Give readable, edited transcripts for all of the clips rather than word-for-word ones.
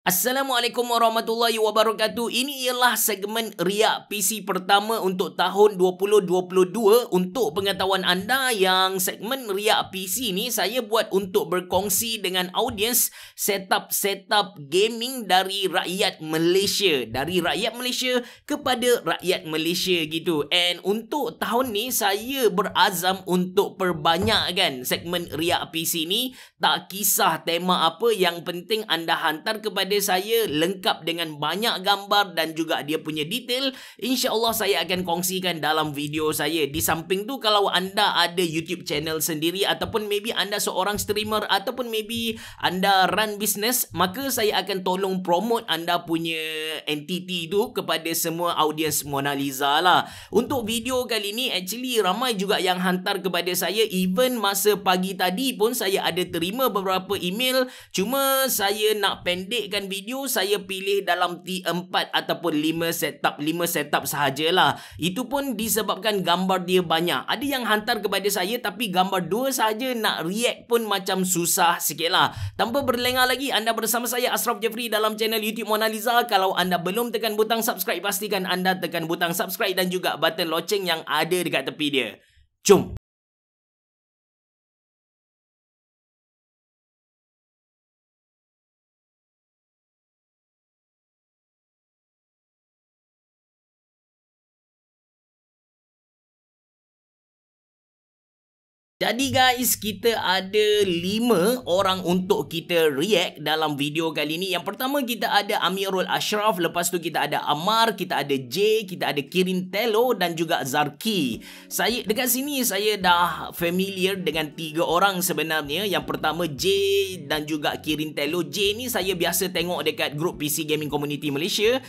Assalamualaikum warahmatullahi wabarakatuh. Ini ialah segmen Riak PC pertama untuk tahun 2022. Untuk pengetahuan anda, yang segmen Riak PC ni saya buat untuk berkongsi dengan audiens setup gaming dari rakyat Malaysia. Dari rakyat Malaysia kepada rakyat Malaysia gitu. And untuk tahun ni saya berazam untuk perbanyakkan segmen Riak PC ni. Tak kisah tema apa, yang penting anda hantar kepada saya lengkap dengan banyak gambar dan juga dia punya detail. InsyaAllah saya akan kongsikan dalam video saya. Di samping tu, kalau anda ada YouTube channel sendiri ataupun maybe anda seorang streamer ataupun maybe anda run business, maka saya akan tolong promote anda punya entity tu kepada semua audiens Mona Lisa lah. Untuk video kali ni actually ramai juga yang hantar kepada saya. Even masa pagi tadi pun saya ada terima beberapa email. Cuma saya nak pendekkan video, saya pilih dalam T4 ataupun 5 setup sahajalah. Itu pun disebabkan gambar dia banyak. Ada yang hantar kepada saya tapi gambar 2 sahaja, nak react pun macam susah sikit lah. Tanpa berlengah lagi, anda bersama saya Ashraf Jeffrey dalam channel YouTube Mona Lisa. Kalau anda belum tekan butang subscribe, pastikan anda tekan butang subscribe dan juga button loceng yang ada dekat tepi dia. Jom! Jadi guys, kita ada 5 orang untuk kita react dalam video kali ni. Yang pertama kita ada Amirul Ashraf, lepas tu kita ada Amar, kita ada J, kita ada Kirin Telo dan juga Zarki. Saya dekat sini saya dah familiar dengan 3 orang sebenarnya. Yang pertama J dan juga Kirin Telo. J ni saya biasa tengok dekat grup PC Gaming Community Malaysia.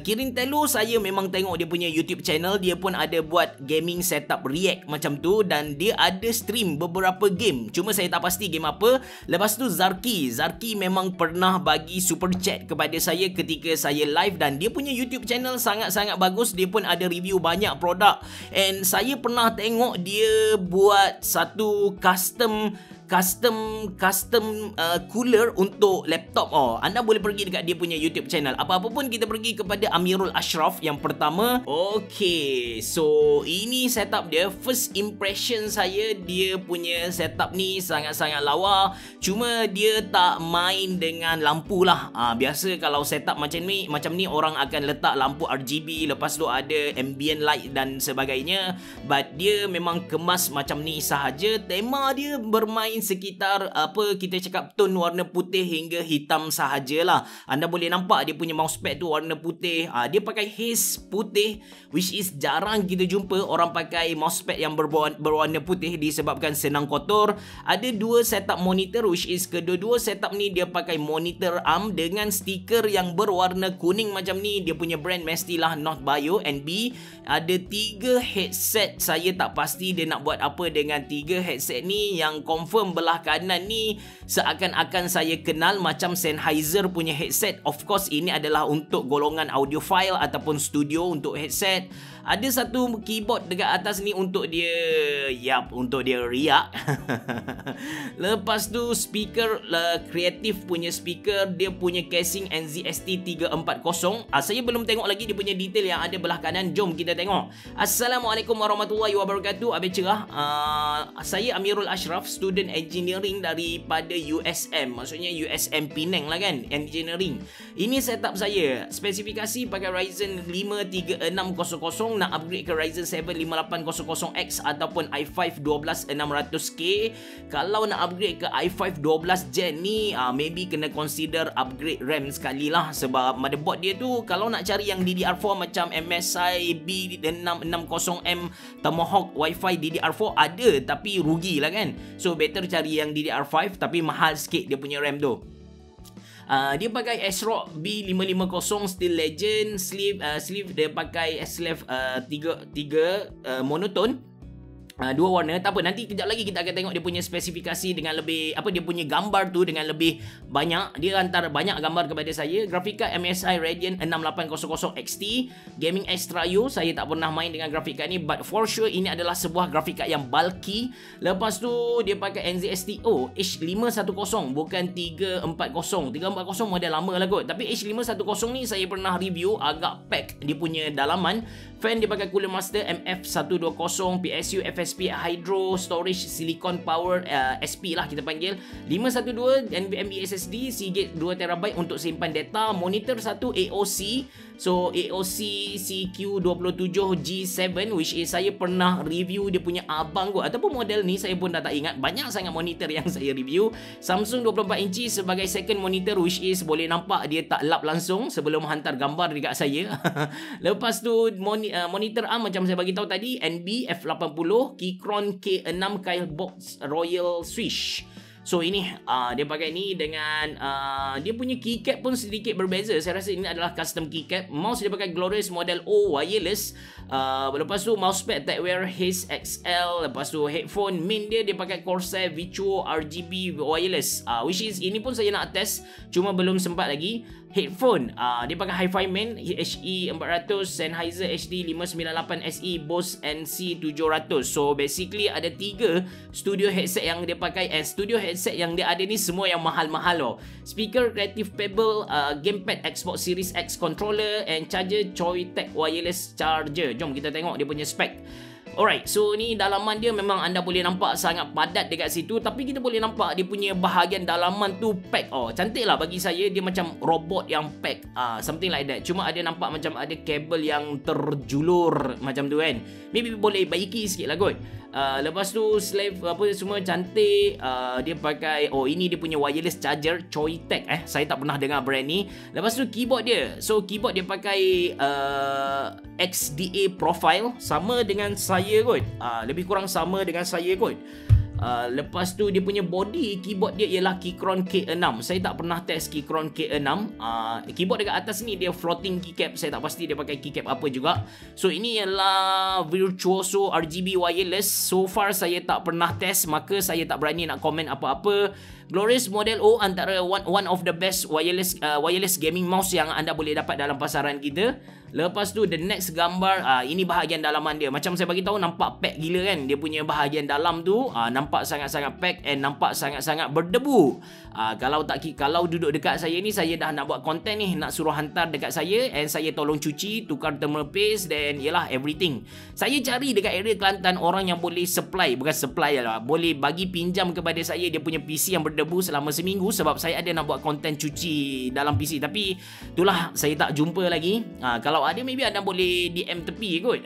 Kirin Telo saya memang tengok dia punya YouTube channel, dia pun ada buat gaming setup react macam tu dan dia ada stream beberapa game, cuma saya tak pasti game apa. Lepas tu Zarki memang pernah bagi super chat kepada saya ketika saya live dan dia punya YouTube channel sangat-sangat bagus. Dia pun ada review banyak produk and saya pernah tengok dia buat satu custom cooler untuk laptop. Anda boleh pergi dekat dia punya YouTube channel. Apa-apa pun kita pergi kepada Amirul Ashraf yang pertama. Okay, so ini setup dia. First impression saya, dia punya setup ni sangat-sangat lawa. Cuma dia tak main dengan lampu lah. Biasa kalau setup macam ni orang akan letak lampu RGB, lepas tu ada ambient light dan sebagainya. But dia memang kemas macam ni sahaja. Tema dia bermain sekitar apa kita cakap tone warna putih hingga hitam sahajalah. Anda boleh nampak dia punya mousepad tu warna putih. Dia pakai haze putih, which is jarang kita jumpa orang pakai mousepad yang berwarna putih disebabkan senang kotor. Ada 2 setup monitor, which is kedua-dua setup ni dia pakai monitor arm dengan stiker yang berwarna kuning macam ni. Dia punya brand mestilah North Bio NB. Ada 3 headset. Saya tak pasti dia nak buat apa dengan 3 headset ni. Yang confirm belah kanan ni seakan-akan saya kenal macam Sennheiser punya headset. Of course ini adalah untuk golongan audiophile ataupun studio untuk headset. Ada satu keyboard dekat atas ni untuk dia untuk dia riak. Lepas tu speaker kreatif punya speaker, dia punya casing NZST 340. Saya belum tengok lagi dia punya detail yang ada belah kanan. Jom kita tengok. Assalamualaikum warahmatullahi wabarakatuh. Habis cerah. Saya Amirul Ashraf, student engineering daripada USM. Maksudnya USM Penang lah kan, engineering. Ini setup saya. Spesifikasi pakai Ryzen 5 3600, nak upgrade ke Ryzen 7 5800X ataupun i5 12600K. Kalau nak upgrade ke i5 12 Gen ni, maybe kena consider upgrade RAM sekali lah. Sebab motherboard dia tu kalau nak cari yang DDR4 macam MSI B660M Tomahawk Wi-Fi DDR4 ada, tapi rugi lah kan. So better cari yang DDR5 tapi mahal sikit dia punya RAM tu. Dia pakai ASRock B550 Steel Legend. Sleeve dia pakai sleeve 3 monotone. dua warna. Tak apa, nanti kejap lagi kita akan tengok dia punya spesifikasi dengan lebih apa, dia punya gambar tu dengan lebih banyak. Dia hantar banyak gambar kepada saya. Grafika MSI Radeon 6800 XT, gaming extra U. Saya tak pernah main dengan grafika ni, but for sure ini adalah sebuah grafika yang bulky. Lepas tu dia pakai NZST H510, bukan 340. 340 model lama lah kot, tapi H510 ni saya pernah review, agak pack dia punya dalaman. Fan dia pakai Cooler Master MF120, PSU FSP Hydro, storage silicon power SP lah kita panggil, 512 NVMe SSD, Seagate 2TB untuk simpan data, monitor satu AOC. So AOC CQ27G7, which is saya pernah review dia punya abang kot, ataupun model ni saya pun dah tak ingat. Banyak sangat monitor yang saya review. Samsung 24 inci sebagai second monitor, which is boleh nampak dia tak lap langsung sebelum hantar gambar dekat saya. Lepas tu monitor ARM macam saya bagi tahu tadi, NB F80, Keychron K6 Kylebox Royal Swish. So ini dia pakai ni dengan dia punya keycap pun sedikit berbeza. Saya rasa ini adalah custom keycap. Mouse dia pakai Glorious Model O wireless. Lepas tu mousepad TechWear Haze XL. Lepas tu headphone main dia pakai Corsair Virtuo RGB wireless, which is ini pun saya nak test, cuma belum sempat lagi. Headphone dia pakai Hi-Fi Man HE400, Sennheiser HD 598 SE, Bose NC700. So basically ada 3 studio headset yang dia pakai, studio headset yang dia ada ni semua yang mahal-mahal loh. Speaker Creative Pebble, gamepad Xbox Series X controller, and charger Joytech wireless charger. Jom kita tengok dia punya spek. Alright, so ni dalaman dia memang anda boleh nampak sangat padat dekat situ, tapi kita boleh nampak dia punya bahagian dalaman tu pack. Cantik lah bagi saya, dia macam robot yang pack, something like that. Cuma ada nampak macam ada kabel yang terjulur macam tu kan. Maybe boleh baiki sikit lah kot. Lepas tu slave apa semua cantik. Dia pakai, ini dia punya wireless charger Joytech. Saya tak pernah dengar brand ni. Lepas tu keyboard dia, so keyboard dia pakai XDA profile, sama dengan saya kot. Lebih kurang sama dengan saya kot. Lepas tu dia punya body keyboard dia ialah Keychron K6. Saya tak pernah test Keychron K6. Keyboard dekat atas ni dia floating keycap. Saya tak pasti dia pakai keycap apa juga. So ini ialah Virtuoso RGB wireless. So far saya tak pernah test, maka saya tak berani nak komen apa-apa. Glorious Model O antara one of the best wireless gaming mouse yang anda boleh dapat dalam pasaran kita. Lepas tu the next gambar, ini bahagian dalaman dia. Macam saya bagi tahu, nampak pack gila kan. Dia punya bahagian dalam tu nampak sangat-sangat pack and nampak sangat-sangat berdebu. Kalau duduk dekat saya ni, saya dah nak buat konten ni, nak suruh hantar dekat saya and saya tolong cuci, tukar thermal paste dan yalah everything. Saya cari dekat area Kelantan orang yang boleh supply, bukan supply lah, boleh bagi pinjam kepada saya dia punya PC yang berdebu selama seminggu, sebab saya ada nak buat konten cuci dalam PC. Tapi itulah saya tak jumpa lagi. Kalau ada maybe anda boleh DM tepi kot.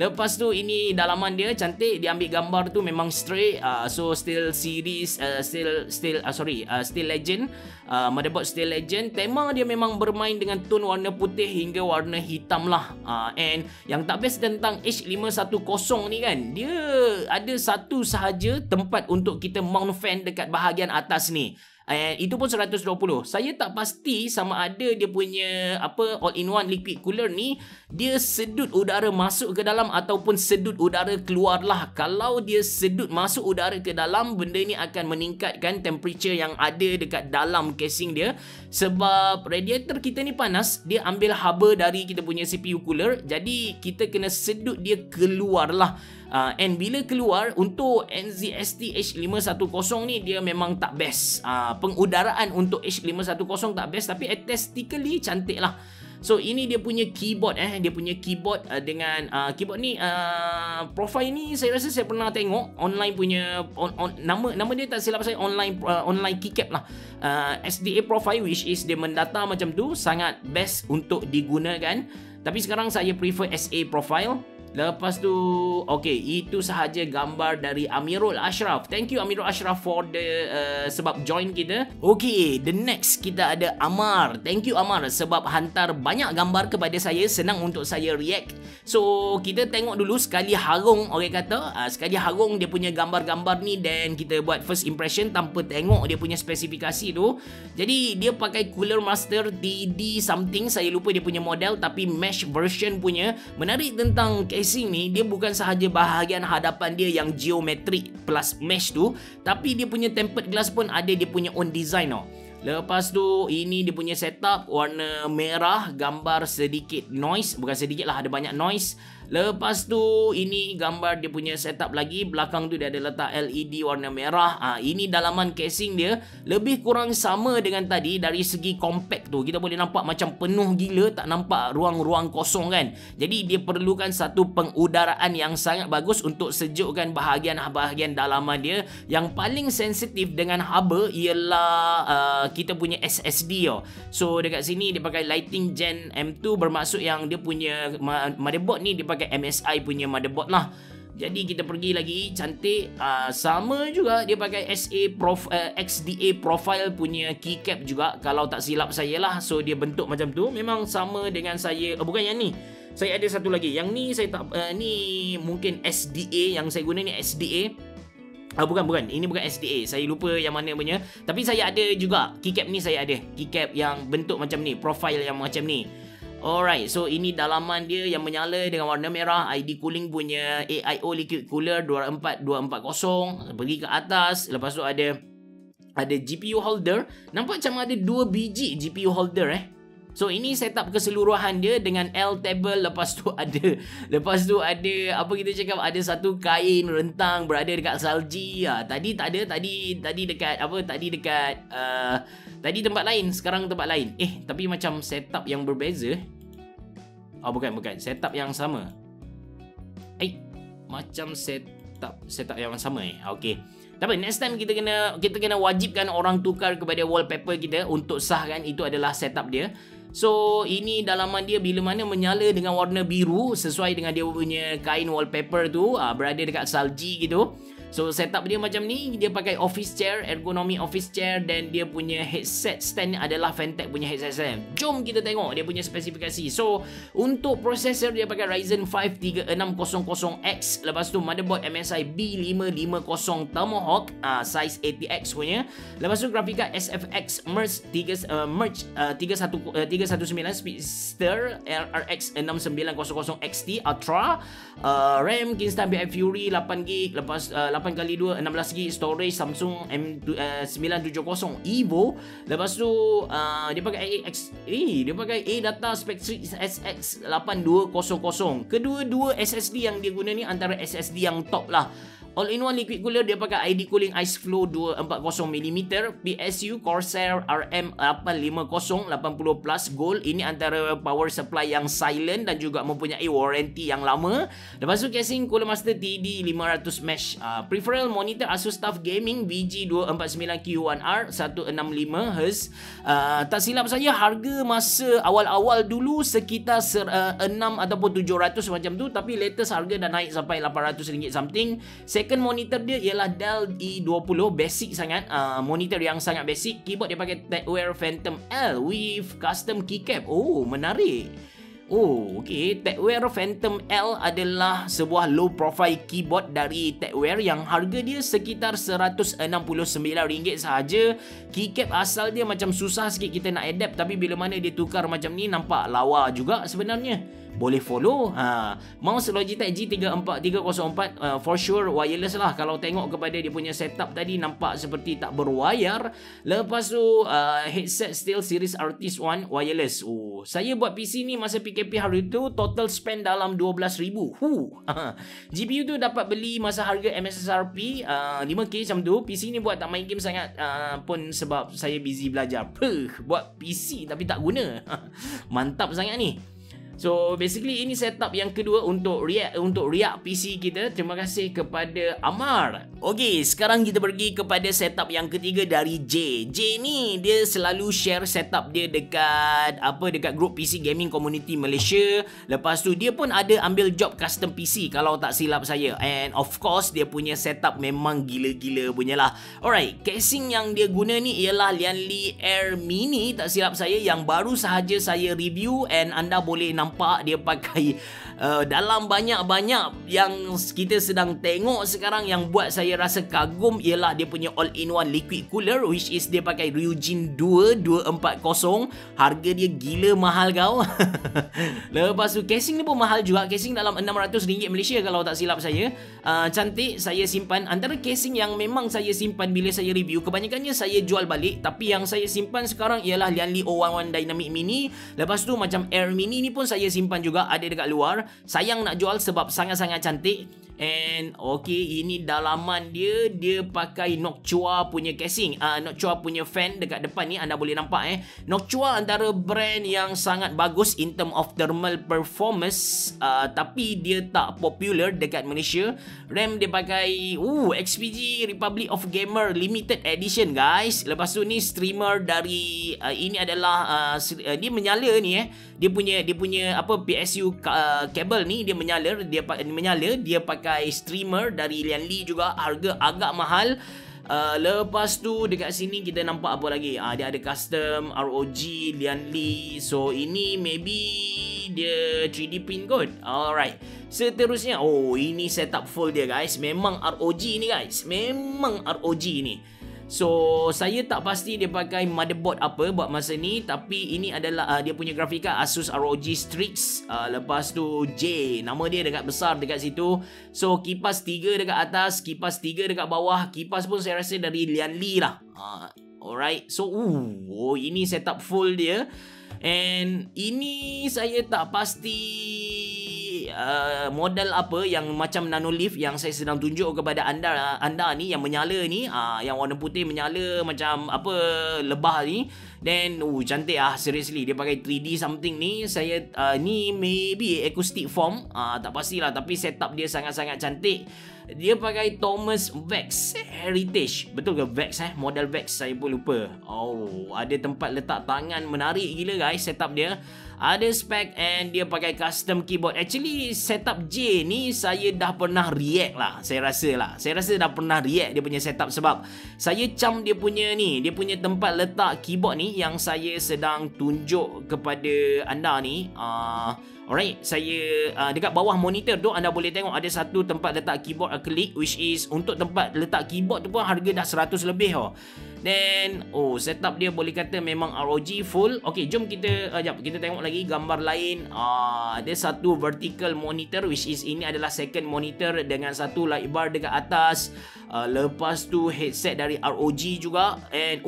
Lepas tu ini dalaman dia cantik, dia ambil gambar tu memang straight. So Steel series, Steel Legend, motherboard Steel Legend. Tema dia memang bermain dengan tone warna putih hingga warna hitam lah. And yang tak best tentang H510 ni kan, dia ada satu sahaja tempat untuk kita mount fan dekat bahagian atas ni. Itu pun 120. Saya tak pasti sama ada dia punya all-in-one liquid cooler ni dia sedut udara masuk ke dalam ataupun sedut udara keluar lah. Kalau dia sedut masuk udara ke dalam, benda ni akan meningkatkan temperature yang ada dekat dalam casing dia. Sebab radiator kita ni panas, dia ambil haba dari kita punya CPU cooler, jadi kita kena sedut dia keluar lah. And bila keluar, untuk NZST H510 ni dia memang tak best. Pengudaraan untuk H510 tak best, tapi aesthetically cantik lah. So ini dia punya keyboard dia punya keyboard dengan keyboard ni profile ni saya rasa saya pernah tengok online punya nama dia tak silap saya online keycap lah. SDA profile, which is dia mendata macam tu, sangat best untuk digunakan. Tapi sekarang saya prefer SA profile. Lepas tu, okay, itu sahaja gambar dari Amirul Ashraf. Thank you Amirul Ashraf for the sebab join kita. Okay, the next kita ada Amar. Thank you Amar sebab hantar banyak gambar kepada saya, senang untuk saya react. So, kita tengok dulu sekali harung, orang kata, sekali harung dia punya gambar-gambar ni dan kita buat first impression tanpa tengok dia punya spesifikasi tu. Jadi, dia pakai Cooler Master TD something, saya lupa dia punya model, tapi mesh version punya. Menarik tentang casing ni dia bukan sahaja bahagian hadapan dia yang geometrik plus mesh tu, tapi dia punya tempered glass pun ada dia punya own design tau. Lepas tu ini dia punya setup warna merah, gambar sedikit noise, bukan sedikit lah, ada banyak noise. Lepas tu ini gambar dia punya setup lagi, belakang tu dia ada letak LED warna merah. Ini dalaman casing dia lebih kurang sama dengan tadi dari segi compact tu. Kita boleh nampak macam penuh gila, tak nampak ruang-ruang kosong kan. Jadi dia perlukan satu pengudaraan yang sangat bagus untuk sejukkan bahagian-bahagian dalaman dia. Yang paling sensitif dengan haba ialah kita punya SSD tau. So dekat sini dia pakai Lighting Gen M2, bermaksud yang dia punya motherboard ni dia pakai MSI punya motherboard lah. Jadi kita pergi lagi, cantik. Sama juga dia pakai XDA profile punya keycap juga, kalau tak silap saya lah. So dia bentuk macam tu, memang sama dengan saya. Bukan yang ni, saya ada satu lagi. Yang ni saya tak, ni mungkin SDA, yang saya guna ni SDA. Bukan. Ini bukan SDA. Saya lupa yang mana punya. Tapi saya ada juga keycap ni, saya ada keycap yang bentuk macam ni, profile yang macam ni. Alright, so ini dalaman dia yang menyala dengan warna merah. ID cooling punya AIO liquid cooler 24240. Pergi ke atas, lepas tu ada GPU holder. Nampak macam ada 2 biji GPU holder So ini setup keseluruhan dia dengan L table. Lepas tu ada apa kita cakap, ada satu kain rentang berada dekat salji. Tadi tak ada, tadi dekat apa, tadi tempat lain, sekarang tempat lain. Tapi macam setup yang berbeza. Bukan, setup yang sama. Macam setup yang sama Okey. Tapi next time kita kena wajibkan orang tukar kepada wallpaper kita untuk sahkan itu adalah setup dia. So ini dalaman dia bila mana menyala dengan warna biru sesuai dengan dia punya kain wallpaper tu, berada dekat salji gitu. So setup dia macam ni, dia pakai office chair, ergonomi office chair, dan dia punya headset stand adalah Fantech punya headset stand. Jom kita tengok dia punya spesifikasi. So untuk processor dia pakai Ryzen 5 3600X, lepas tu motherboard MSI B550 Tomahawk size ATX punya. Lepas tu grafika SFX Merge 319 Speedster RX 6900 XT Ultra, RAM Kingston BI Fury 8GB, lepas 8x2 16GB storage Samsung M970 Evo. Lepas tu dia pakai dia pakai ADATA Spectrix SX 8200. Kedua-dua SSD yang dia guna ni antara SSD yang top lah. All-in-one liquid cooler dia pakai ID cooling Iceflow 240mm, PSU Corsair RM850 80 plus gold. Ini antara power supply yang silent dan juga mempunyai warranty yang lama. Lepas tu casing Cooler Master TD 500 mesh. Peripheral monitor Asus TUF Gaming VG249Q1R 165Hz. Tak silap saya harga masa awal-awal dulu sekitar 6 ataupun 700 macam tu, tapi latest harga dah naik sampai RM800 something. Second monitor dia ialah Dell E20, basic sangat, monitor yang sangat basic. Keyboard dia pakai TechWare Phantom L with custom keycap. Menarik. Okay. TechWare Phantom L adalah sebuah low profile keyboard dari TechWare yang harga dia sekitar RM169 sahaja. Keycap asal dia macam susah sikit kita nak adapt, tapi bila mana dia tukar macam ni nampak lawa juga sebenarnya. Boleh follow. Mouse Logitech G34304 for sure wireless lah. Kalau tengok kepada dia punya setup tadi nampak seperti tak berwayar. Lepas tu headset SteelSeries Artist One wireless. Saya buat PC ni masa PKP hari tu total spend dalam RM12,000. GPU tu dapat beli masa harga MSRP 5K macam tu. PC ni buat tak main game sangat pun sebab saya busy belajar. Buat PC tapi tak guna. Mantap sangat ni. So basically ini setup yang kedua untuk Riak PC kita. Terima kasih kepada Amar. Okey, sekarang kita pergi kepada setup yang ketiga dari J. J ni dia selalu share setup dia dekat grup PC Gaming Community Malaysia. Lepas tu dia pun ada ambil job custom PC kalau tak silap saya. And of course dia punya setup memang gila-gila punya lah. Alright, casing yang dia guna ni ialah Lianli Air Mini tak silap saya, yang baru sahaja saya review, and anda boleh nampak dia pakai dalam banyak-banyak yang kita sedang tengok sekarang, yang buat saya rasa kagum ialah dia punya all-in-one liquid cooler, which is dia pakai Ryujin 2 240. Harga dia gila mahal kau. Lepas tu casing ni pun mahal juga. Casing dalam RM600 Malaysia kalau tak silap saya. Cantik, saya simpan. Antara casing yang memang saya simpan bila saya review, kebanyakannya saya jual balik, tapi yang saya simpan sekarang ialah Lianli 011 Dynamic Mini. Lepas tu macam Air Mini ni pun saya simpan juga, ada dekat luar. Sayang nak jual sebab sangat-sangat cantik. And okay, ini dalaman dia, dia pakai Noctua punya casing, Noctua punya fan dekat depan ni anda boleh nampak. Noctua antara brand yang sangat bagus in term of thermal performance, tapi dia tak popular dekat Malaysia. RAM dia pakai XPG Republic of Gamer Limited Edition guys. Lepas tu ni streamer dari ini adalah dia menyala ni dia punya apa PSU kabel ni dia menyala, dia pakai streamer dari Lianli juga, harga agak mahal. Lepas tu dekat sini kita nampak apa lagi, dia ada custom ROG Lianli. So ini maybe dia 3D print kot. Alright, seterusnya ini setup full dia guys. Memang ROG ni guys, memang ROG ni. So saya tak pasti dia pakai motherboard apa buat masa ni, tapi ini adalah dia punya grafika Asus ROG Strix. Lepas tu J, nama dia dekat besar dekat situ. So kipas 3 dekat atas, kipas 3 dekat bawah. Kipas pun saya rasa dari Lianli lah. Alright, so ini setup full dia. And ini saya tak pasti model apa yang macam Nanolift yang saya sedang tunjuk kepada anda ni, yang menyala ni, yang warna putih menyala macam apa lebah ni. Then cantik seriously dia pakai 3D something ni. Saya ni maybe acoustic form, tak pastilah, tapi setup dia sangat-sangat cantik. Dia pakai Thomas Vex Heritage. Betul ke Vex model Vex, saya pun lupa. Ada tempat letak tangan, menarik gila guys setup dia. Ada spek and dia pakai custom keyboard. Actually setup J ni saya dah pernah react lah, saya rasa dah pernah react dia punya setup, sebab saya cam dia punya ni, dia punya tempat letak keyboard ni yang saya sedang tunjuk kepada anda ni. Alright, saya dekat bawah monitor tu anda boleh tengok ada satu tempat letak keyboard acrylic, which is untuk tempat letak keyboard tu pun harga dah 100 lebih Then setup dia boleh kata memang ROG full. Okay, jom kita kita tengok lagi gambar lain. Ada satu vertical monitor, which is ini adalah second monitor dengan satu light bar dekat atas. Lepas tu headset dari ROG juga. And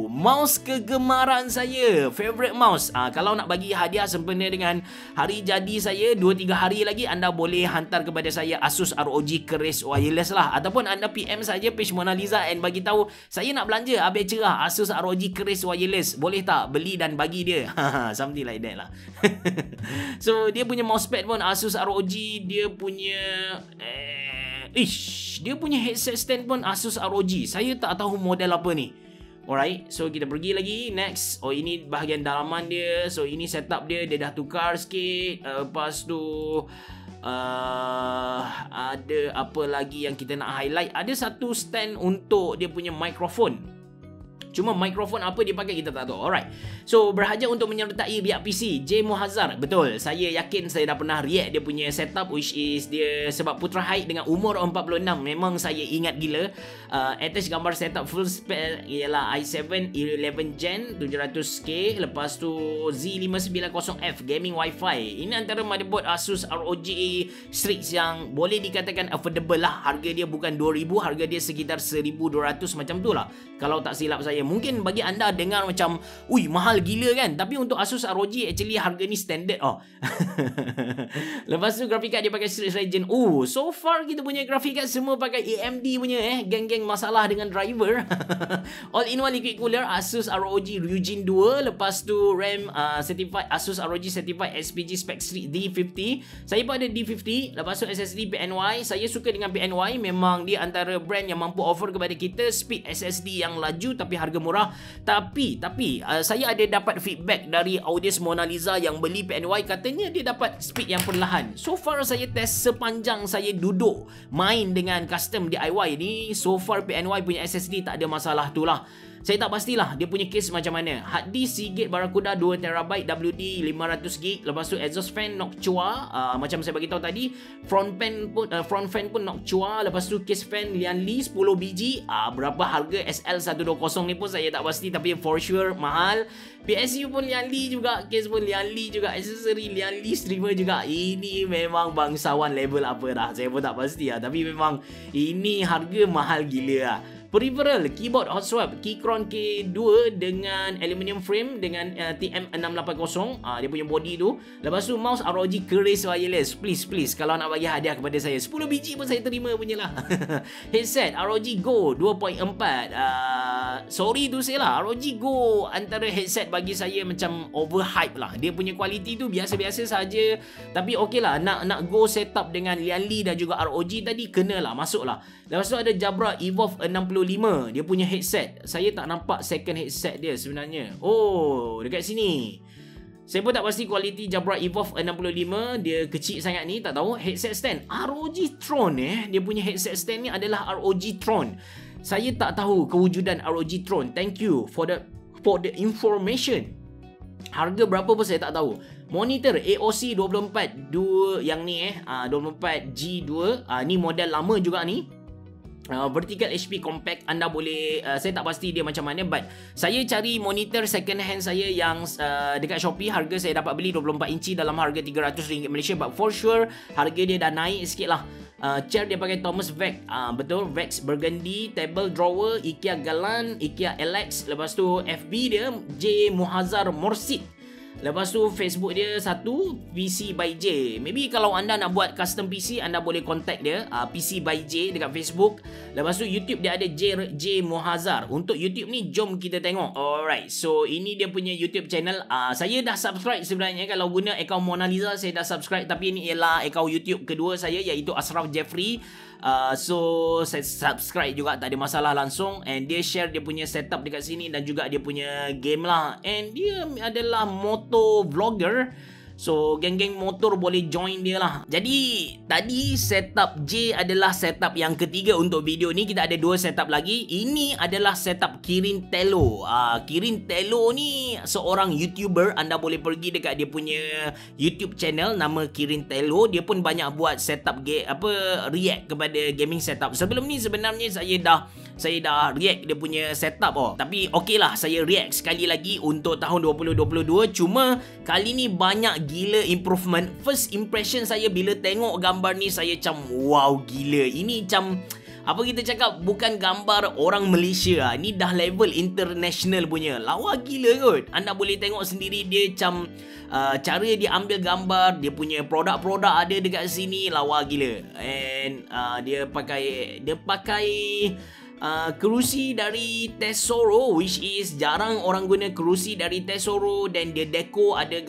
mouse kegemaran saya, favorite mouse. Kalau nak bagi hadiah sempena dengan hari jadi saya 2-3 hari lagi, anda boleh hantar kepada saya Asus ROG keris wireless lah, ataupun anda PM saja page Mona Lisa and bagi tahu saya nak belanja habis cerah Asus ROG keris wireless, boleh tak beli dan bagi dia. Something like that lah. So dia punya mousepad pun Asus ROG, dia punya dia punya headset stand pun Asus ROG. Saya tak tahu model apa ni. Alright, so kita pergi lagi next. Ini bahagian dalaman dia. So ini setup dia dah tukar sikit. Lepas tu ada apa lagi yang kita nak highlight. Ada satu stand untuk dia punya mikrofon. Cuma mikrofon apa dia pakai kita tak tahu. Alright, so berhajat untuk menyertai biak PC J Mohazar. Betul, saya yakin saya dah pernah react dia punya setup, which is dia sebab Putra Height dengan umur 46. Memang saya ingat gila. Attach gambar setup full spec ialah i7 11 Gen 700K. Lepas tu Z590F gaming wifi. Ini antara motherboard Asus ROG Strix yang boleh dikatakan affordable lah. Harga dia bukan 2000, harga dia sekitar 1200 macam tu lah kalau tak silap saya. Mungkin bagi anda dengar macam mahal gila kan, tapi untuk Asus ROG actually harga ni standard. Lepas tu graphic card dia pakai Strix Legend. So far kita punya graphic card semua pakai AMD punya geng-geng masalah dengan driver. All-in-one liquid cooler Asus ROG Ryujin 2. Lepas tu RAM certified Asus ROG certified SPG spec D50. Saya pun ada D50. Lepas tu SSD PNY. Saya suka dengan PNY, memang dia antara brand yang mampu offer kepada kita speed SSD yang laju tapi harga murah. Tapi saya ada dapat feedback dari audiens Mona Lisa yang beli PNY, katanya dia dapat speed yang perlahan. So far saya test sepanjang saya duduk main dengan custom DIY ni, so far PNY punya SSD tak ada masalah tu lah. Saya tak pastilah dia punya case macam mana. Hard disk Seagate Barracuda 2TB WD 500GB. Lepas tu exhaust fan Noctua, macam saya bagi tahu tadi. Front fan pun Noctua. Lepas tu case fan Lianli 10 biji. Berapa harga SL120 ni pun saya tak pasti, tapi for sure mahal. PSU pun Lianli juga, case pun Lianli juga, aksesori Lianli, streamer juga. Ini memang bangsawan level apa dah, saya pun tak pasti lah. Tapi memang ini harga mahal gila lah. Peripheral, keyboard hot swap Keychron K2 dengan aluminium frame dengan TM680, dia punya body tu. Lepas tu mouse ROG keris wireless. Please kalau nak bagi hadiah kepada saya 10 biji pun saya terima punya lah. Headset ROG Go 2.4. Sorry tu saya lah, ROG Go antara headset bagi saya macam overhype lah. Dia punya quality tu biasa-biasa saja. Tapi okey lah, nak Go setup dengan Lianli dan juga ROG tadi, kena lah, masuk lah. Lepas tu ada Jabra Evolve 65. Dia punya headset, saya tak nampak second headset dia sebenarnya. Oh, dekat sini. Saya pun tak pasti kualiti Jabra Evolve 65. Dia kecil sangat ni, tak tahu. Headset stand ROG Tron dia punya headset stand ni adalah ROG Tron. Saya tak tahu kewujudan ROG Tron. Thank you for the information. Harga berapa pun saya tak tahu. Monitor AOC 24 yang ni 24G2. Ni model lama juga ni. Vertical HP compact. Anda boleh, saya tak pasti dia macam mana, but saya cari monitor second hand saya yang dekat Shopee, harga saya dapat beli 24 inci dalam harga RM300 Malaysia, but for sure harga dia dah naik sikit lah. Chair dia pakai Thomas Vex, betul, Vex Burgundy. Table drawer IKEA Galant, IKEA LX. Lepas tu FB dia J Muhazar Morsid. Lepas tu Facebook dia satu, PC by J. Maybe kalau anda nak buat custom PC, anda boleh contact dia, PC by J dekat Facebook. Lepas tu YouTube dia ada J Muhazar. Untuk YouTube ni, jom kita tengok. Alright, so ini dia punya YouTube channel. Saya dah subscribe sebenarnya. Kalau guna akaun Mona Lisa, saya dah subscribe. Tapi ini ialah akaun YouTube kedua saya, iaitu Ashraf Jeffrey. So saya subscribe juga, tak ada masalah langsung. And dia share dia punya setup dekat sini dan juga dia punya game lah. And dia adalah moto vlogger. So geng-geng motor boleh join dia lah. Jadi tadi setup J adalah setup yang ketiga untuk video ni. Kita ada dua setup lagi. Ini adalah setup Kirin Tello. Kirin Tello ni seorang YouTuber. Anda boleh pergi dekat dia punya YouTube channel, nama Kirin Tello. Dia pun banyak buat setup react kepada gaming setup. Sebelum ni sebenarnya saya dah react dia punya setup. Tapi okey lah, saya react sekali lagi untuk tahun 2022. Cuma kali ni banyak gila improvement. First impression saya bila tengok gambar ni, saya macam wow gila. Ini macam apa kita cakap, bukan gambar orang Malaysia. Ni dah level international punya. Lawa gila kot. Anda boleh tengok sendiri dia macam cara dia ambil gambar, dia punya produk-produk ada dekat sini, lawa gila. And dia pakai kerusi dari Tesoro, which is jarang orang guna kerusi dari Tesoro. Dan dia deco ada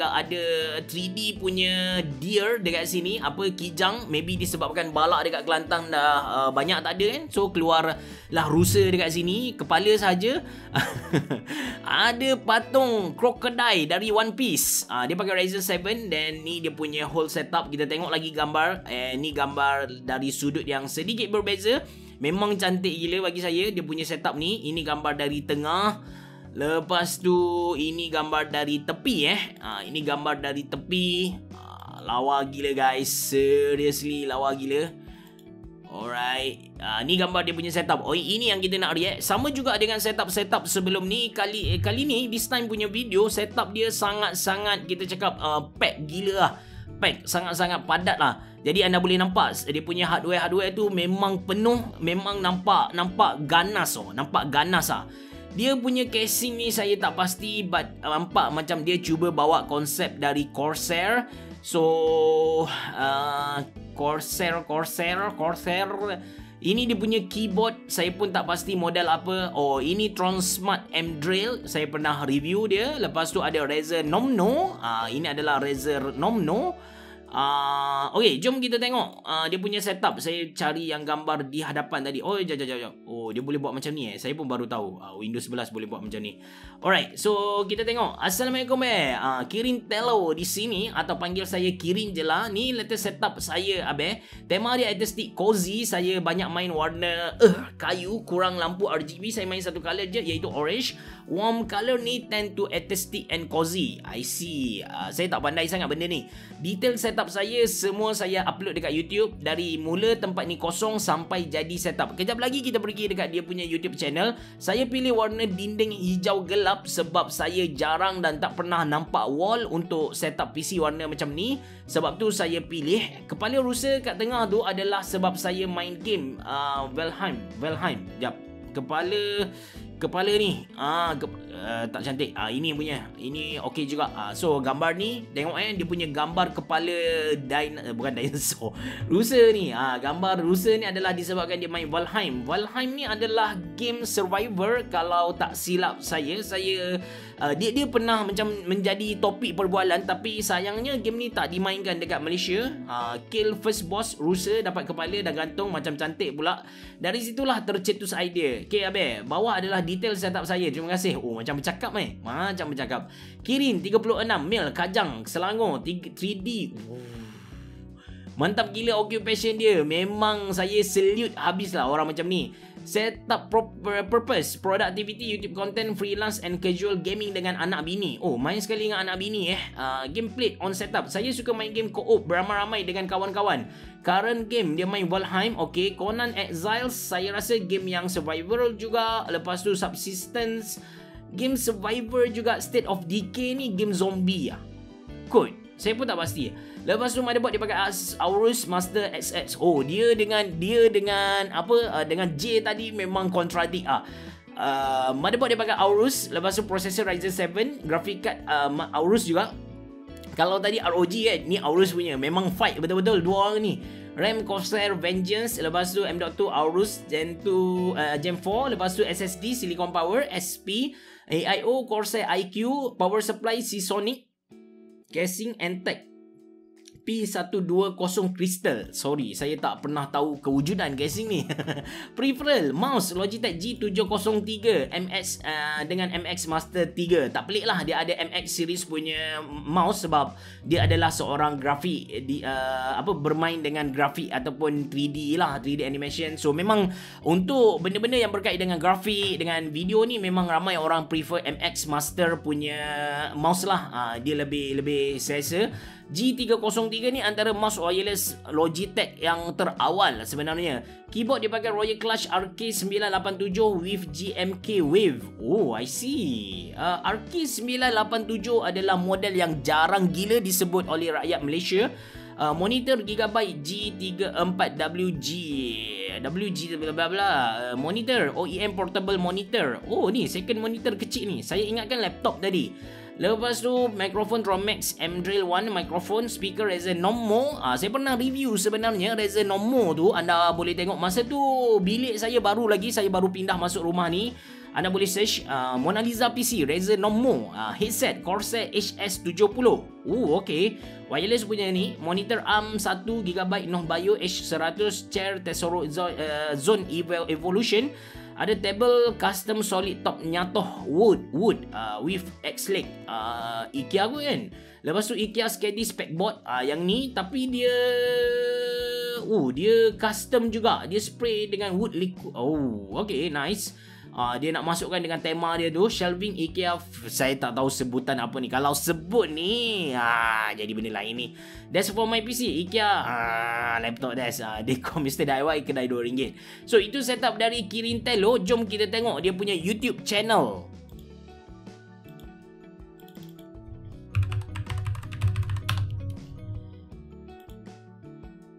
3D punya deer dekat sini, kijang. Maybe disebabkan balak dekat Kelantan dah banyak tak ada kan, so keluar lah rusa dekat sini, kepala saja. Ada patung crocodile dari One Piece. Dia pakai Ryzen 7. Dan ni dia punya whole setup. Kita tengok lagi gambar. Ni gambar dari sudut yang sedikit berbeza. Memang cantik gila bagi saya dia punya setup ni. Ini gambar dari tengah. Lepas tu ini gambar dari tepi ini gambar dari tepi. Lawa gila guys. Seriously lawa gila. Alright. Ni gambar dia punya setup. Ini yang kita nak react. Sama juga dengan setup sebelum ni. Kali ni this time punya video, setup dia sangat-sangat kita cakap pack gila lah. Pack sangat-sangat padat lah. Jadi anda boleh nampak dia punya hardware tu memang penuh, memang nampak ganas nampak ganas lah. Dia punya casing ni saya tak pasti, but nampak macam dia cuba bawa konsep dari Corsair. So Corsair. Ini dia punya keyboard, saya pun tak pasti model apa. Ini Transmart M-Drill, saya pernah review dia. Lepas tu ada Razer Nomno. Ini adalah Razer Nomno. Okay, jom kita tengok dia punya setup. Saya cari yang gambar di hadapan tadi. Oh, jap. Oh, dia boleh buat macam ni Saya pun baru tahu. Windows 11 boleh buat macam ni. Alright, so kita tengok. Assalamualaikum Kirin Telo di sini, atau panggil saya Kirin je lah. Ni latest setup saya Tema dia aesthetic cozy. Saya banyak main warna kayu, kurang lampu RGB. Saya main satu color je, iaitu orange. Warm color ni tend to aesthetic and cozy. I see. Saya tak pandai sangat benda ni. Detail setup saya semua saya upload dekat YouTube, dari mula tempat ni kosong sampai jadi setup. Kejap lagi kita pergi dekat dia punya YouTube channel. Saya pilih warna dinding hijau gelap sebab saya jarang dan tak pernah nampak wall untuk setup PC warna macam ni. Sebab tu saya pilih. Kepala rusa kat tengah tu adalah sebab saya main game Valheim. Jap. Kepala ni tak cantik. Ini punya. Ini okey juga. So gambar ni tengok dia punya gambar kepala bukan dinosaur. Rusa ni. Gambar rusa ni adalah disebabkan dia main Valheim. Valheim ni adalah game survivor kalau tak silap saya. Dia pernah macam menjadi topik perbualan, tapi sayangnya game ni tak dimainkan dekat Malaysia. Kill first boss rusa, dapat kepala dan gantung macam cantik pula. Dari situlah tercetus idea. Okay bawah adalah detail setup saya. Terima kasih. Macam bercakap Macam bercakap. Kirin 36 mil Kajang Selangor 3D. Mantap gila occupation dia. Memang saya salute habislah orang macam ni. Setup purpose, productivity, YouTube content, freelance and casual gaming dengan anak bini. Main sekali dengan anak bini Gameplay on setup. Saya suka main game co-op beramai-ramai dengan kawan-kawan. Current game dia main Valheim. Okay, Conan Exiles saya rasa game yang survival juga. Lepas tu Subsistence, game survivor juga. State of Decay ni game zombie Kot, saya pun tak pasti. Lepas tu motherboard dia pakai Aorus Master XX. Dia dengan apa dengan J tadi memang kontradik motherboard dia pakai Aorus. Lepas tu processor Ryzen 7, graphic card Aorus juga. Kalau tadi ROG ni Aorus punya. Memang fight betul-betul dua orang ni. RAM Corsair Vengeance. Lepas tu M.2 Aorus Gen 2 Gen 4. Lepas tu SSD Silicon Power SP. AIO Corsair IQ. Power supply Seasonic. Casing Antec P120 Crystal. Sorry, saya tak pernah tahu kewujudan casing ni. Peripheral mouse Logitech G703 MX dengan MX Master 3. Tak pelik lah dia ada MX series punya mouse sebab dia adalah seorang grafik bermain dengan grafik ataupun 3D lah, 3D animation. So memang untuk benda-benda yang berkait dengan grafik, dengan video ni memang ramai orang prefer MX Master punya mouse lah. Dia lebih selesa. G303 ni antara mouse wireless Logitech yang terawal sebenarnya. Keyboard dia pakai Royal Clash RK987 with GMK Wave. I see. RK987 adalah model yang jarang gila disebut oleh rakyat Malaysia. Monitor Gigabyte G34WG bla bla. Monitor OEM portable monitor. Ni second monitor kecil ni. Saya ingatkan laptop tadi. Lepas tu mikrofon Romex M-Drill 1 mikrofon, speaker Razer Nommo. Saya pernah review sebenarnya Razer Nommo tu. Anda boleh tengok masa tu bilik saya baru pindah masuk rumah ni. Anda boleh search Mona Lisa PC Razer Nommo. Headset Corsair HS70. Okay. Wireless punya ni. Monitor ARM 1GB Noh Bio H100 Chair Tesoro Zone Evolution. Ada table custom solid top nyatoh wood with X-Leg IKEA kot kan. Lepas tu IKEA Skady Specboard yang ni, tapi dia dia custom juga. Dia spray dengan wood liquid. Okay, nice. Dia nak masukkan dengan tema dia tu. Shelving IKEA. Saya tak tahu sebutan apa ni. Kalau sebut ni jadi benda lain ni. Desk for my PC IKEA. Laptop desk. Decor Mr. DIY kedai RM2. So itu setup dari Kirin Telo. Jom kita tengok dia punya YouTube channel.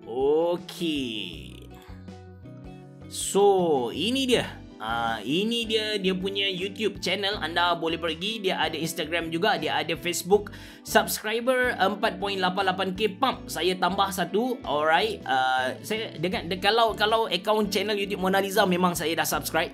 Okay. So ini dia. Ini dia punya YouTube channel. Anda boleh pergi. Dia ada Instagram juga. Dia ada Facebook. Subscriber 4.88k pump. Saya tambah satu. Alright. Saya dengan kalau account channel YouTube Mona Lisa memang saya dah subscribe.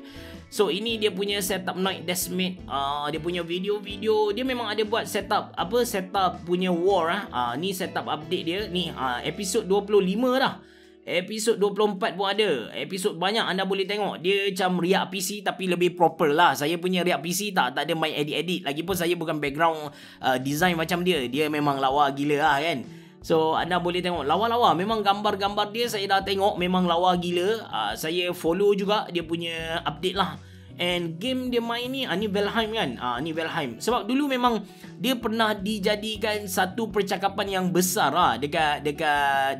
So ini dia punya setup Night Decimate. Dia punya video-video dia memang ada buat setup setup punya war ni setup update dia ni episod 25 dah. Episod 24 pun ada. Episod banyak anda boleh tengok. Dia macam riak PC tapi lebih proper lah. Saya punya riak PC tak ada main edit-edit. Lagipun saya bukan background design macam dia. Dia memang lawa gila lah kan. So anda boleh tengok lawa-lawa. Memang gambar-gambar dia saya dah tengok memang lawa gila. Saya follow juga dia punya update lah. And game dia main ni ni Valheim kan. Ni Valheim. Sebab dulu memang dia pernah dijadikan satu percakapan yang besar lah dekat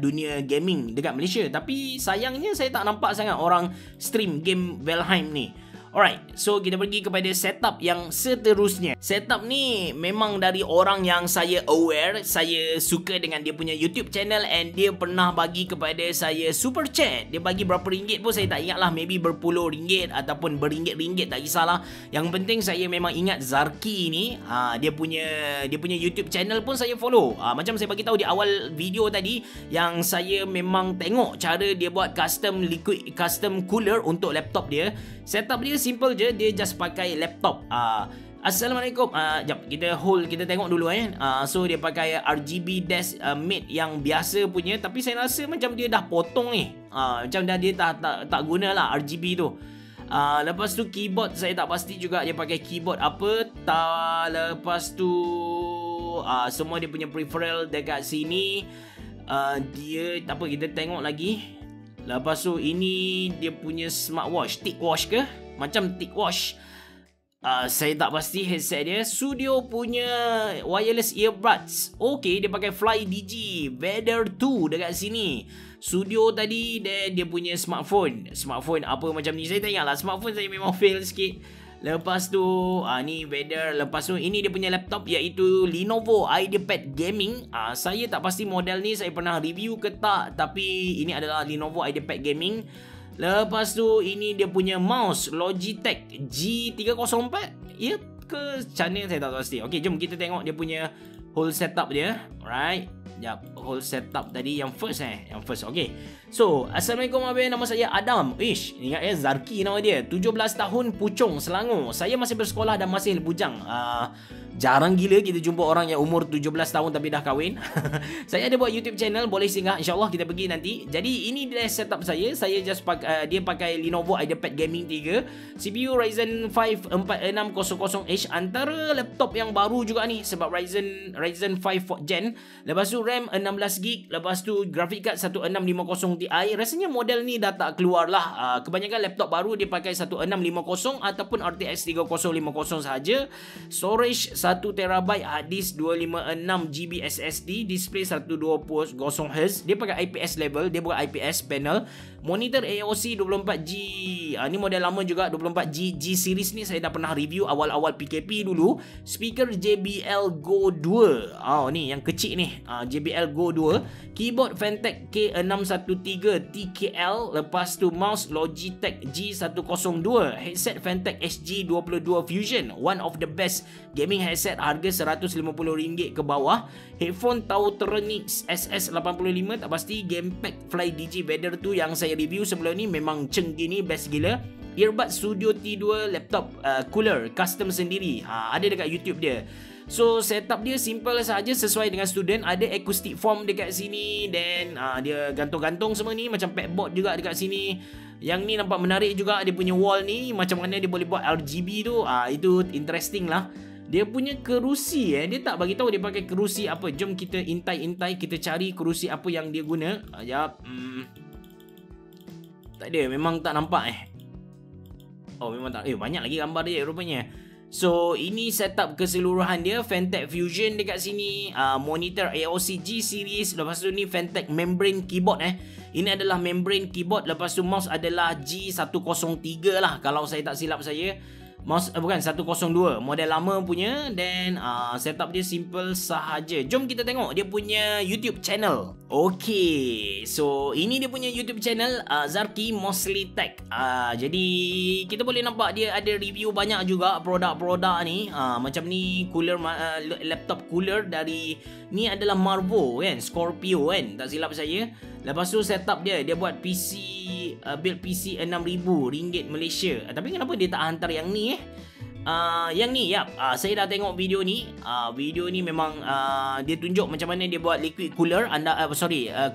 dunia gaming dekat Malaysia. Tapi sayangnya saya tak nampak sangat orang stream game Valheim ni. Alright, so kita pergi kepada setup yang seterusnya. Setup ni memang dari orang yang saya aware, saya suka dengan dia punya YouTube channel, and dia pernah bagi kepada saya super chat. Dia bagi berapa ringgit pun saya tak ingat lah, maybe berpuluh ringgit ataupun beringgit-ringgit, tak kisahlah. Yang penting saya memang ingat Zarki ni, dia punya YouTube channel pun saya follow. Macam saya bagi tahu di awal video tadi, yang saya memang tengok cara dia buat custom cooler untuk laptop dia. Setup dia simple je, dia just pakai laptop. Assalamualaikum. Jap, kita tengok dulu kan. So dia pakai RGB desk mate yang biasa punya, tapi saya rasa macam dia dah potong ni. Macam dia tak guna lah RGB tu. Lepas tu keyboard saya tak pasti juga dia pakai keyboard apa. Lepas tu semua dia punya peripheral dekat sini. Dia tak apa, kita tengok lagi. Lepas tu ini dia punya smartwatch, TicWatch ke? Macam TicWatch. Saya tak pasti headset dia. Studio punya wireless earbuds. Okay, dia pakai Fly DG Vader 2 dekat sini. Studio tadi dia punya smartphone apa macam ni. Saya tak ingat lah, smartphone saya memang fail sikit. Lepas tu ni Vader. Lepas tu ini dia punya laptop iaitu Lenovo IdeaPad Gaming. Saya tak pasti model ni saya pernah review ke tak, tapi ini adalah Lenovo IdeaPad Gaming. Lepas tu ini dia punya mouse Logitech G304. Ya ke macam mana saya tak pasti. Okay, jom kita tengok dia punya whole setup dia. Alright. Sekejap, whole setup tadi yang first yang first. Okay, so Assalamualaikum abang, nama saya Adam. Ingat Zarki nama dia. 17 tahun, Puchong, Selangor. Saya masih bersekolah dan masih bujang. Jarang gila kita jumpa orang yang umur 17 tahun tapi dah kahwin. Saya ada buat YouTube channel, boleh singgah, insyaAllah kita pergi nanti. Jadi ini dia setup saya. Saya just dia pakai Lenovo IdeaPad Gaming 3, CPU Ryzen 5 4600H. Antara laptop yang baru juga ni, sebab Ryzen 5 4th Gen. Lepas tu RAM 16GB. Lepas tu graphic card 1650 Ti. Rasanya model ni dah tak keluar lah. Kebanyakan laptop baru dia pakai 1650 ataupun RTX 3050 sahaja. Storage 1TB, hard disk 256GB SSD, display 120Hz. Dia pakai IPS level, dia bukan IPS panel. Monitor AOC 24G. Ni model lama juga, 24G. G series ni saya dah pernah review awal-awal PKP dulu. Speaker JBL Go 2. Ni yang kecil ni. JBL Go 2. Keyboard Fantech K613 TKL. Lepas tu mouse Logitech G102. Headset Fantech SG22 Fusion. One of the best gaming headset, harga RM150 ke bawah. Headphone Tautronics SS85, tak pasti. Gamepad Fly DG Vader 2 yang saya review sebelum ni memang ceng gini, best gila. Earbud Studio T2 laptop cooler custom sendiri. Ada dekat YouTube dia. So setup dia simple saja, sesuai dengan student. Ada acoustic foam dekat sini. Then dia gantung-gantung semua ni, macam padboard juga dekat sini. Yang ni nampak menarik juga, dia punya wall ni macam mana dia boleh buat RGB tu. Itu interesting lah. Dia punya kerusi dia tak bagi tahu dia pakai kerusi apa. Jom kita intai-intai, kita cari kerusi apa yang dia guna. Sekejap. Tak ada, memang tak nampak memang tak. Banyak lagi gambar dia rupanya. So ini setup keseluruhan dia. Fantech Fusion dekat sini. Monitor AOC G series. Lepas tu ni Fantech membrane keyboard Ini adalah membrane keyboard. Lepas tu mouse adalah G103 lah, kalau saya tak silap saya. Mouse bukan 102, model lama punya. Dan setup dia simple sahaja. Jom kita tengok dia punya YouTube channel. Okay, so ini dia punya YouTube channel, Zarki Mostly Tech. Jadi kita boleh nampak dia ada review banyak juga produk-produk ni. Macam ni cooler, laptop cooler dari ni adalah Marvo kan, Scorpio kan, tak silap saya. Lepas tu setup dia buat PC build PC RM6,000 Malaysia. Tapi kenapa dia tak hantar yang ni Yang ni saya dah tengok video ni. Video ni memang dia tunjuk macam mana dia buat liquid cooler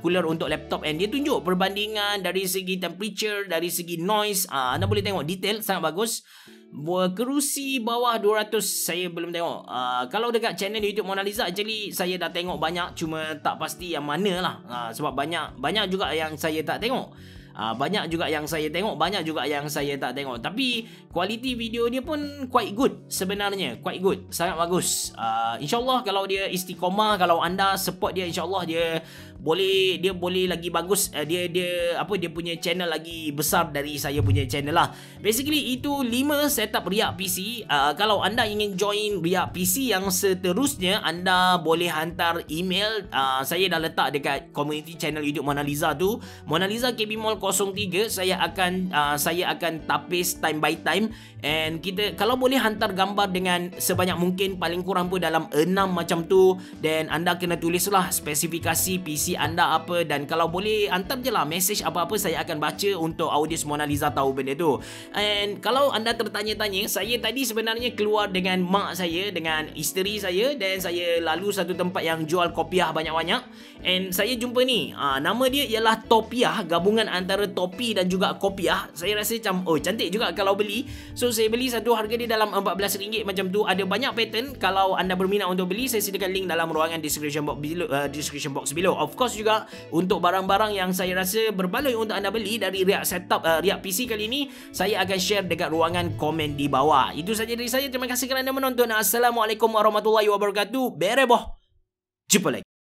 cooler untuk laptop, and dia tunjuk perbandingan dari segi temperature, dari segi noise. Anda boleh tengok detail, sangat bagus. Kerusi bawah 200 saya belum tengok. Kalau dekat channel YouTube Mona Lisa, actually saya dah tengok banyak, cuma tak pasti yang mana lah. Sebab banyak juga yang saya tak tengok. Banyak juga yang saya tengok, banyak juga yang saya tak tengok. Tapi kualiti video dia pun quite good sebenarnya, quite good, sangat bagus. InsyaAllah kalau dia istiqomah, kalau anda support dia, InsyaAllah dia boleh lagi bagus. Dia punya channel lagi besar dari saya punya channel lah. Basically itu 5 setup Riak PC. Kalau anda ingin join Riak PC yang seterusnya, anda boleh hantar email. Saya dah letak dekat community channel YouTube Mona Lisa tu, Mona Lisa KB Mall 03. Saya akan tapis time by time, and kita kalau boleh hantar gambar dengan sebanyak mungkin, paling kurang pun dalam 6 macam tu. Dan anda kena tulislah spesifikasi PC anda apa, dan kalau boleh hantar je lah message apa-apa, saya akan baca untuk audiens Mona Lisa tahu benda tu. And kalau anda tertanya-tanya, saya tadi sebenarnya keluar dengan mak saya, dengan isteri saya, dan saya lalu satu tempat yang jual kopiah banyak-banyak, and saya jumpa ni. Nama dia ialah Topiah, gabungan antara topi dan juga kopiah. Saya rasa macam cantik juga kalau beli. So saya beli satu, harga dia dalam RM14 macam tu. Ada banyak pattern. Kalau anda berminat untuk beli, saya sediakan link dalam ruangan description box below. Of course juga untuk barang-barang yang saya rasa berbaloi untuk anda beli dari Riak PC kali ini, saya akan share dekat ruangan komen di bawah. Itu saja dari saya. Terima kasih kerana menonton. Assalamualaikum warahmatullahi wabarakatuh. Bereboh. Jumpa lagi.